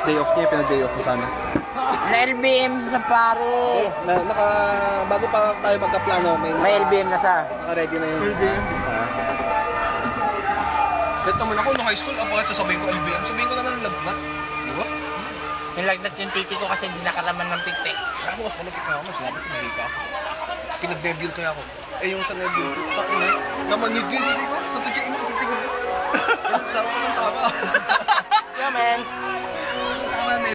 day off niya, pinag-day off ko sana. Na LBM sa pare. Bago pa tayo magkaplano, May LBM na sa. naka-ready na yun. LBM? Bet naman ako, nung high school, bakit sasabihin ko LBM? Sabihin ko na lang lagnat. Di ba? Yung lagnat yung titi ko kasi hindi nakaraman ng pikpik. Ako, mas malapit na ako, sinabi ko, mahika ako. Pinag-nebule kaya ako. Eh, yung sa nebule ko, namanid yun, hindi ko. Sa tudyay mo, titigil ko. Sarap ko ng tama. Yeah, man.